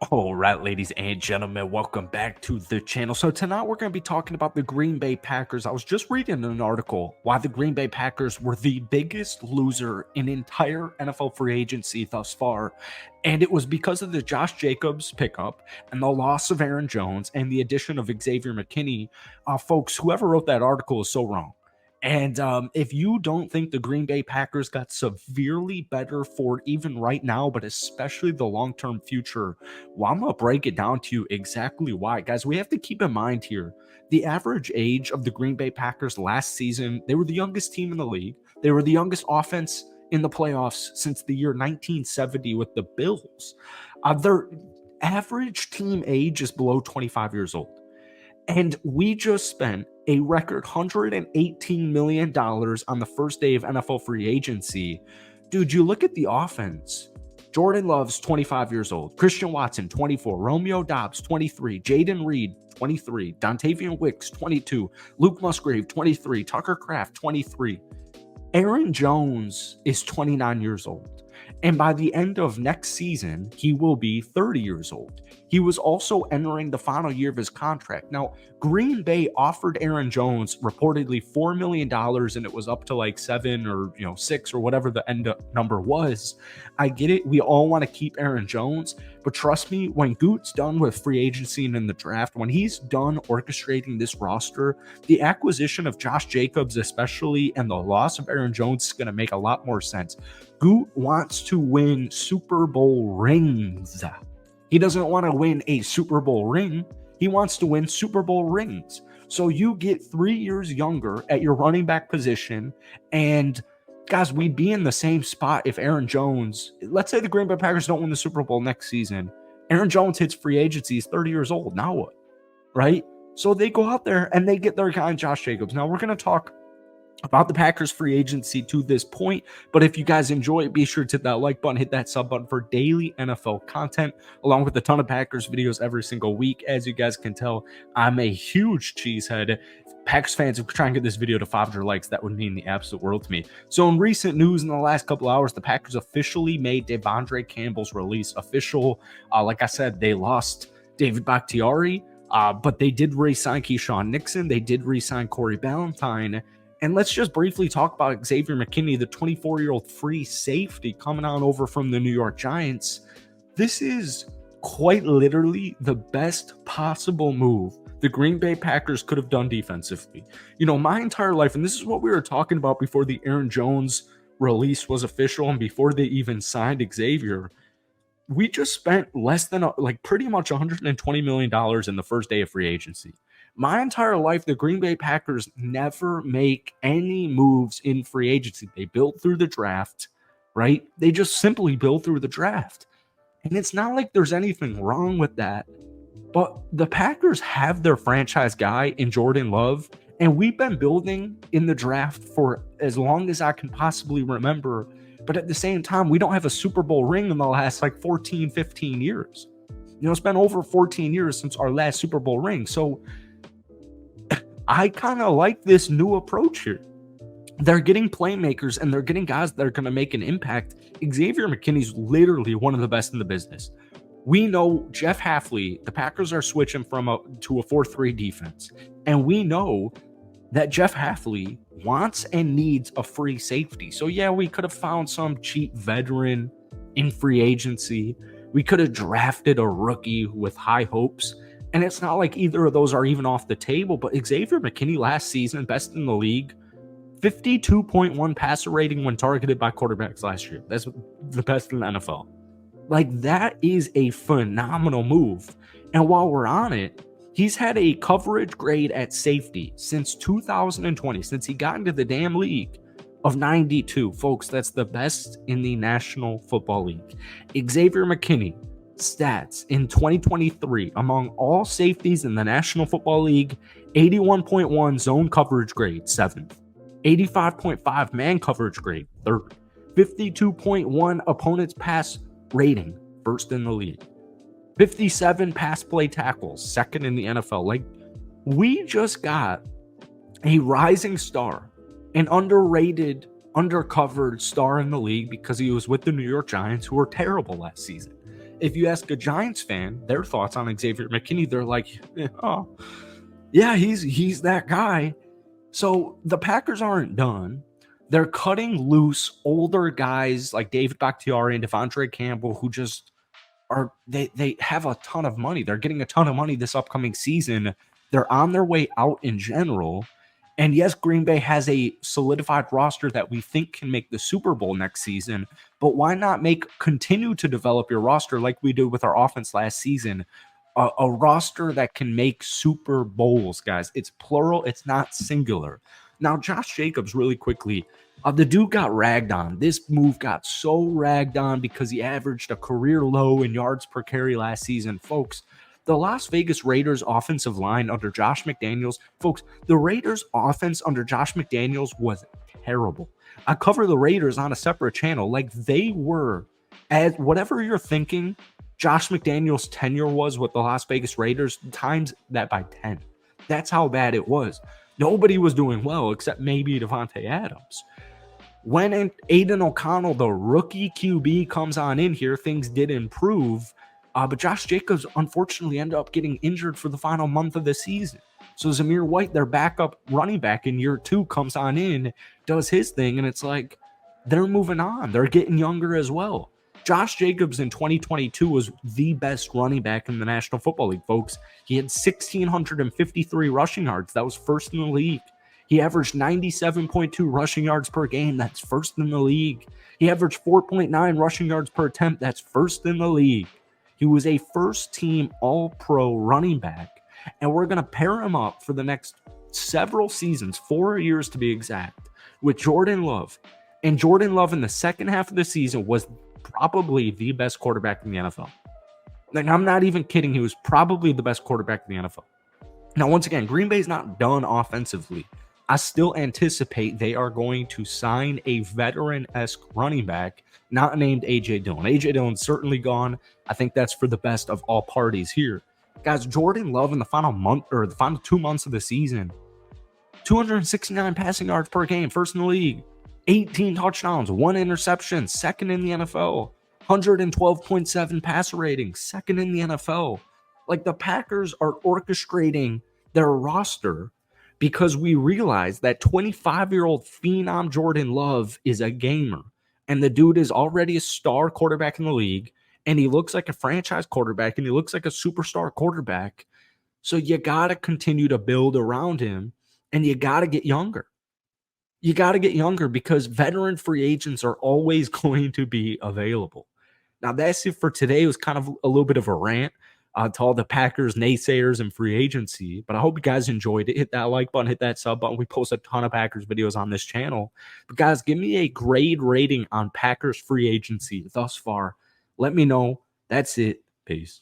All right, ladies and gentlemen, welcome back to the channel. So tonight we're going to be talking about the Green Bay Packers. I was just reading an article why the Green Bay Packers were the biggest loser in entire NFL free agency thus far. And it was because of the Josh Jacobs pickup and the loss of Aaron Jones and the addition of Xavier McKinney. Folks, whoever wrote that article is so wrong. And if you don't think the Green Bay Packers got severely better for even right now, but especially the long-term future, well, I'm going to break it down to you exactly why. Guys, we have to keep in mind here, the average age of the Green Bay Packers last season, they were the youngest team in the league. They were the youngest offense in the playoffs since the year 1970 with the Bills. Their average team age is below 25 years old. And we just spent a record $118 million on the first day of NFL free agency. Dude, you look at the offense. Jordan Love's 25 years old. Christian Watson, 24. Romeo Doubs, 23. Jaden Reed, 23. Dontavian Wicks, 22. Luke Musgrave, 23. Tucker Kraft, 23. Aaron Jones is 29 years old. And by the end of next season, he will be 30 years old. He was also entering the final year of his contract. Now, Green Bay offered Aaron Jones reportedly $4 million, and it was up to like 7 or 6 or whatever the end number was. I get it. We all want to keep Aaron Jones, but trust me, when Goot's done with free agency and in the draft, when he's done orchestrating this roster, the acquisition of Josh Jacobs especially and the loss of Aaron Jones is going to make a lot more sense. Goot wants to win Super Bowl rings. He doesn't want to win a Super Bowl ring. He wants to win Super Bowl rings. So you get 3 years younger at your running back position. And guys, we'd be in the same spot if Aaron Jones, let's say the Green Bay Packers don't win the Super Bowl next season. Aaron Jones hits free agency. He's 30 years old. Now what? Right? So they go out there and they get their guy, Josh Jacobs. Now we're going to talk about the Packers free agency to this point. But if you guys enjoy it, be sure to hit that like button, hit that sub button for daily NFL content, along with a ton of Packers videos every single week. As you guys can tell, I'm a huge cheesehead. Packers fans, if we try and get this video to 500 likes, that would mean the absolute world to me. So in recent news in the last couple hours, the Packers officially made Devondre Campbell's release official. Like I said, they lost David Bakhtiari, but they did re-sign Keyshawn Nixon. They did re-sign Corey Ballantyne. And let's just briefly talk about Xavier McKinney, the 24-year-old free safety coming on over from the New York Giants. This is quite literally the best possible move the Green Bay Packers could have done defensively. My entire life, and this is what we were talking about before the Aaron Jones release was official and before they even signed Xavier, we just spent less than pretty much $120 million in the first day of free agency. My entire life, the Green Bay Packers never make any moves in free agency. They build through the draft, right? They just simply build through the draft. And it's not like there's anything wrong with that. But the Packers have their franchise guy in Jordan Love, and we've been building in the draft for as long as I can possibly remember. But at the same time, we don't have a Super Bowl ring in the last 14, 15 years. It's been over 14 years since our last Super Bowl ring. So I kind of like this new approach here. They're getting playmakers and they're getting guys that are going to make an impact. Xavier McKinney's literally one of the best in the business. We know Jeff Hafley, the Packers are switching to a 4-3 defense. And we know that Jeff Hafley wants and needs a free safety. So yeah, we could have found some cheap veteran in free agency. We could have drafted a rookie with high hopes. And it's not like either of those are even off the table, but Xavier McKinney last season, best in the league, 52.1 passer rating when targeted by quarterbacks last year. That's the best in the NFL. That is a phenomenal move. And while we're on it, he's had a coverage grade at safety since 2020, since he got into the damn league, of 92. Folks, that's the best in the National Football League. Xavier McKinney, stats in 2023 among all safeties in the National Football League: 81.1 zone coverage grade, 7th; 85.5 man coverage grade, 3rd; 52.1 opponent's pass rating, 1st in the league; 57 pass play tackles, 2nd in the NFL. We just got a rising star, an underrated, undercovered star in the league because he was with the New York Giants, who were terrible last season. if you ask a Giants fan their thoughts on Xavier McKinney, they're like, oh, yeah, he's that guy. So the Packers aren't done. They're cutting loose older guys like David Bakhtiari and Devondre Campbell, who just they have a ton of money. They're getting a ton of money this upcoming season. They're on their way out in general. And yes, Green Bay has a solidified roster that we think can make the Super Bowl next season, but why not continue to develop your roster like we did with our offense last season? A roster that can make Super Bowls, guys. It's plural, it's not singular. Now, Josh Jacobs, really quickly, the dude got ragged on. This move got so ragged on because he averaged a career low in yards per carry last season. Folks, the Las Vegas Raiders offensive line under Josh McDaniels, folks, the Raiders offense under Josh McDaniels was terrible. I cover the Raiders on a separate channel. Like, they were, as whatever you're thinking, Josh McDaniels' tenure was with the Las Vegas Raiders, times that by 10. That's how bad it was. Nobody was doing well except maybe Devontae Adams. When Aiden O'Connell, the rookie QB, comes on in here, things did improve. But Josh Jacobs, unfortunately, ended up getting injured for the final month of the season. So Zamir White, their backup running back in year 2, comes on in, does his thing, and it's like they're moving on. They're getting younger as well. Josh Jacobs in 2022 was the best running back in the National Football League, folks. He had 1,653 rushing yards. That was first in the league. He averaged 97.2 rushing yards per game. That's first in the league. He averaged 4.9 rushing yards per attempt. That's first in the league. He was a first-team All-Pro running back, and we're going to pair him up for the next several seasons, 4 years to be exact, with Jordan Love. And Jordan Love in the second half of the season was probably the best quarterback in the NFL. Like, I'm not even kidding. He was probably the best quarterback in the NFL. Now, once again, Green Bay's not done offensively. I still anticipate they are going to sign a veteran-esque running back, not named A.J. Dillon. A.J. Dillon's certainly gone. I think that's for the best of all parties here. Guys, Jordan Love in the final month or the final 2 months of the season, 269 passing yards per game, first in the league. 18 touchdowns, 1 interception, second in the NFL. 112.7 passer rating, second in the NFL. Like, the Packers are orchestrating their roster because we realize that 25-year-old phenom Jordan Love is a gamer. And the dude is already a star quarterback in the league. And he looks like a franchise quarterback. And he looks like a superstar quarterback. So you got to continue to build around him. And you got to get younger. You got to get younger because veteran free agents are always going to be available. Now, that's it for today. It was kind of a little bit of a rant to all the Packers naysayers and free agency. But I hope you guys enjoyed it. Hit that like button, hit that sub button. We post a ton of Packers videos on this channel. But guys, give me a grade rating on Packers free agency thus far. Let me know. That's it. Peace.